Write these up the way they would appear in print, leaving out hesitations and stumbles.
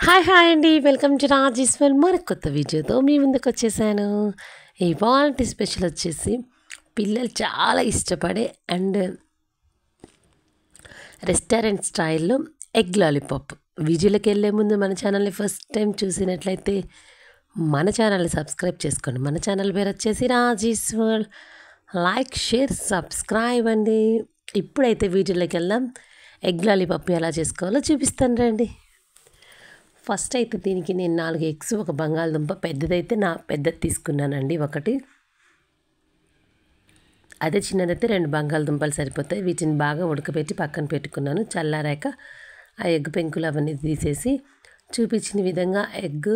Hi అండి. Welcome to Rajeshwar మరొక కొత్త వీడియోతో మీ ముందుకొచ్చేసాను. ఇవాల్టి స్పెషల్ వచ్చేసి పిల్లలు చాలా ఇష్టపడే అండ్ రెస్టారెంట్ స్టైల్‌లో ఎగ్ లాలీపాప్. వీడియోలోకెళ్ళే ముందు మన ఛానల్‌ని ఫస్ట్ టైం చూసినట్లయితే మన ఛానల్‌ని సబ్స్క్రైబ్ చేసుకోండి. మన ఛానల్ పేరు వచ్చేసి రాజేశ్వర్. లైక్, షేర్, సబ్స్క్రైబ్ అండి. ఇప్పుడైతే వీడియోలోకెళ్దాం. ఎగ్ లాలీపాప్ ఎలా చేసుకోవాలో చూపిస్తాను రండి. ఫస్ట్ అయితే దీనికి నేను 4 ఎగ్స్, ఒక బంగాళదుంప పెద్దదైతే పెద్దది తీసుకున్నానండి ఒకటి. అదే చిన్నదైతే 2 బంగాళదుంపలు సరిపోతాయి. వీటిని బాగా ఉడకబెట్టి పక్కన పెట్టుకున్నాను. చల్లారాక ఆ ఎగ్ పెంకులు అవన్నీ తీసేసి చూపించిన విధంగా ఎగ్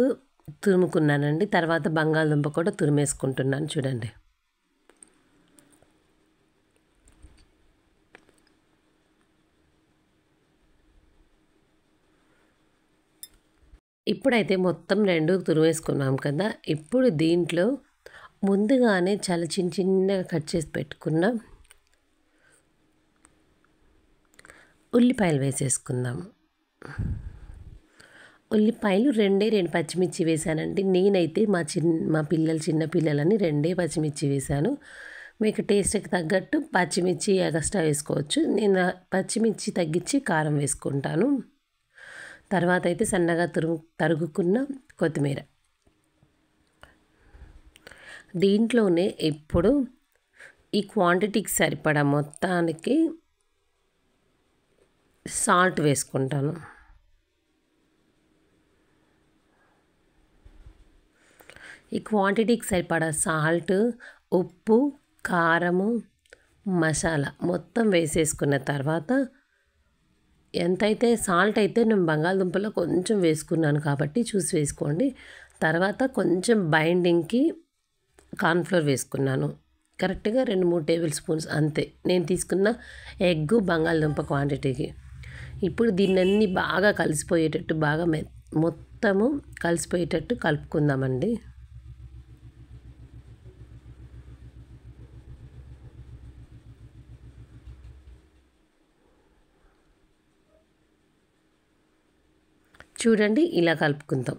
తురుముకున్నానండి. తర్వాత బంగాళదుంప కూడా తురిమేసుకుంటున్నాను చూడండి. ఇప్పుడైతే మొత్తం 2 తురిమేసుకున్నాం కదా. ఇప్పుడు దీంట్లో ముందుగానే చాలా చిన్నగా కట్ చేసి పెట్టుకున్న ఉల్లిపాయలు వేసేసుకుందాం. ఉల్లిపాయలు 2 పచ్చిమిర్చి వేసానండి. నేనైతే మా పిల్లలు చిన్న పిల్లలని 2 పచ్చిమిర్చి వేసాను. మీకు టేస్ట్కి తగ్గట్టు పచ్చిమిర్చి ఎక్స్ట్రా వేసుకోవచ్చు. నేను పచ్చిమిర్చి తగ్గించి కారం వేసుకుంటాను. తర్వాత అయితే సన్నగా తరుగుకున్న కొత్తిమీర. దీంట్లోనే ఇప్పుడు ఈ క్వాంటిటీకి సరిపడా మొత్తానికి సాల్ట్ వేసుకుంటాను. ఈ క్వాంటిటీకి సరిపడా సాల్ట్, ఉప్పు, కారము, మసాలా మొత్తం వేసేసుకున్న తర్వాత ఎంతైతే సాల్ట్ అయితే నేను బంగాళదుంపలో కొంచెం వేసుకున్నాను కాబట్టి చూసి వేసుకోండి. తర్వాత కొంచెం బైండింగ్కి కార్న్‌ఫ్లోర్ వేసుకున్నాను. కరెక్ట్‌గా 2-3 టేబుల్ స్పూన్స్ అంతే నేను తీసుకున్న ఎగ్గు బంగాళదుంప క్వాంటిటీకి. ఇప్పుడు దీన్నన్నీ బాగా కలిసిపోయేటట్టు మొత్తము కలిసిపోయేటట్టు కలుపుకుందామండి. చూడండి ఇలా కలుపుకుందాం.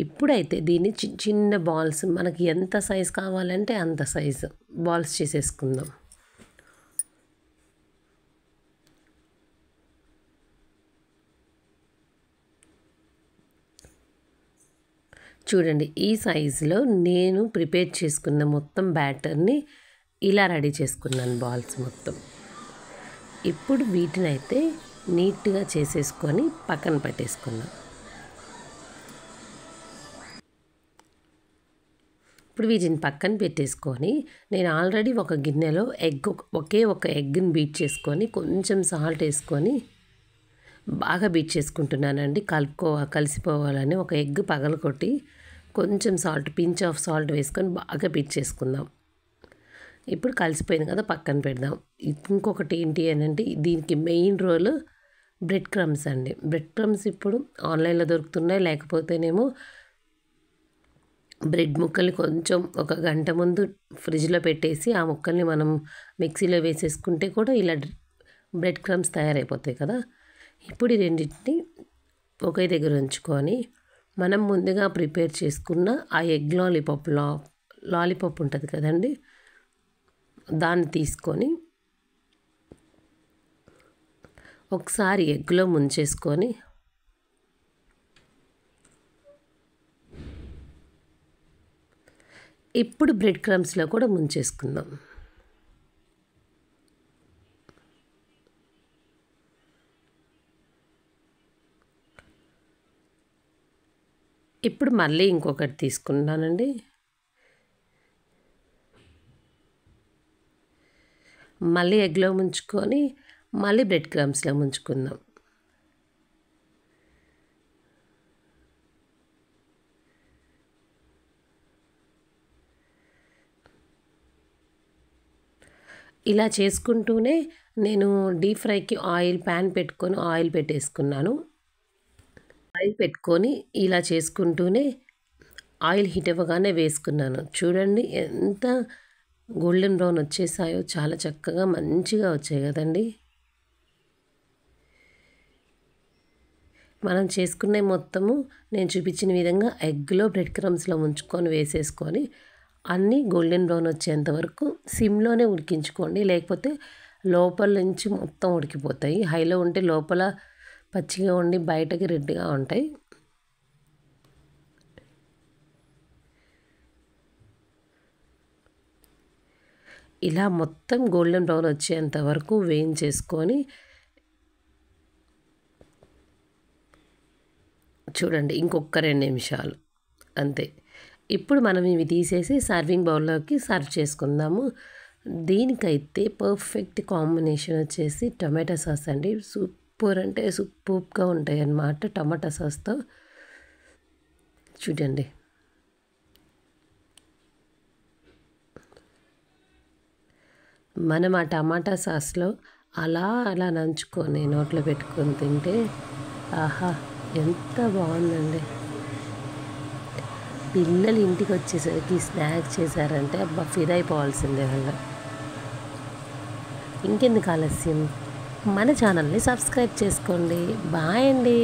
ఇప్పుడైతే దీన్ని చిన్న బాల్స్ మనకి ఎంత సైజు కావాలంటే అంత సైజు బాల్స్ చేసేసుకుందాం. చూడండి ఈ సైజులో నేను ప్రిపేర్ చేసుకున్న మొత్తం బ్యాటర్ని ఇలా రెడీ చేసుకున్నాను బాల్స్ మొత్తం. ఇప్పుడు వీటినైతే నీట్గా చేసేసుకొని పక్కన పెట్టేసుకుందాం. ఇప్పుడు వీటిని పక్కన పెట్టేసుకొని నేను ఆల్రెడీ ఒక గిన్నెలో ఒకే ఒక ఎగ్ని బీట్ చేసుకొని కొంచెం సాల్ట్ వేసుకొని బాగా బీట్ చేసుకుంటున్నానండి. కలిసిపోవాలని ఒక ఎగ్ పగలకొట్టి కొంచెం సాల్ట్, పించ్ ఆఫ్ సాల్ట్ వేసుకొని బాగా బీట్ చేసుకుందాం. ఇప్పుడు కలిసిపోయింది కదా, పక్కన పెడదాం. ఇంకొకటి ఏంటి అని అంటే దీనికి మెయిన్ రోల్ బ్రెడ్ క్రమ్స్ అండి. బ్రెడ్ క్రమ్స్ ఇప్పుడు ఆన్లైన్లో దొరుకుతున్నాయి. లేకపోతేనేమో బ్రెడ్ ముక్కల్ని కొంచెం ఒక గంట ముందు ఫ్రిడ్జ్లో పెట్టేసి ఆ ముక్కల్ని మనం మిక్సీలో వేసేసుకుంటే కూడా ఇలా బ్రెడ్ క్రమ్స్ తయారైపోతాయి కదా. ఇప్పుడు ఈ రెండింటిని ఒకే దగ్గర ఉంచుకొని మనం ముందుగా ప్రిపేర్ చేసుకున్న ఆ ఎగ్ లాలీపాప్ ఉంటుంది కదండి, దాన్ని తీసుకొని ఒకసారి ఎగ్లో ముంచేసుకొని ఇప్పుడు బ్రెడ్ క్రమ్స్లో కూడా ముంచేసుకుందాం. ఇప్పుడు మళ్ళీ ఇంకొకటి తీసుకున్నానండి. మళ్ళీ ఎగ్లో ముంచుకొని మళ్ళీ బ్రెడ్ క్రమ్స్లో ముంచుకుందాం. ఇలా చేసుకుంటూనే నేను డీప్ ఫ్రైకి ప్యాన్ పెట్టుకొని ఆయిల్ పెట్టేసుకున్నాను. ఆయిల్ పెట్టుకొని ఇలా చేసుకుంటూనే ఆయిల్ హీట్ అవ్వగానే వేసుకున్నాను. చూడండి ఎంత గోల్డెన్ బ్రౌన్ వచ్చేసాయో, చాలా చక్కగా మంచిగా వచ్చాయి కదండి. మనం చేసుకునే మొత్తము నేను చూపించిన విధంగా ఎగ్లో బ్రెడ్ క్రమ్స్లో ఉంచుకొని వేసేసుకొని అన్నీ గోల్డెన్ బ్రౌన్ వచ్చేంత వరకు సిమ్లోనే ఉడికించుకోండి. లేకపోతే లోపల నుంచి మొత్తం ఉడికిపోతాయి. హైలో ఉంటే లోపల పచ్చిగా ఉండి బయటకి రెడ్గా ఉంటాయి. ఇలా మొత్తం గోల్డెన్ బ్రౌన్ వచ్చేంత వరకు వేయించేసుకొని చూడండి, ఇంకొక 2 నిమిషాలు అంతే. ఇప్పుడు మనం ఇవి తీసేసి సర్వింగ్ బౌల్లోకి సర్వ్ చేసుకుందాము. దీనికైతే పర్ఫెక్ట్ కాంబినేషన్ వచ్చేసి టొమాటో సాస్ అండి. సూపర్ అంటే సూపర్గా ఉంటాయి అన్నమాట టమాటా సాస్తో. చూడండి, మనం ఆ టమాటా సాస్లో అలా నంచుకొని నోట్లో పెట్టుకొని తింటే ఆహా ఎంత బాగుందండి. పిల్లలు ఇంటికి వచ్చేసరికి స్నాక్స్ చేశారంటే అబ్బా ఫిదా అయిపోవాల్సిందే వాళ్ళ. ఇంకెందుకు ఆలస్యం, మన ఛానల్ని సబ్స్క్రైబ్ చేసుకోండి. బాయ్ అండి.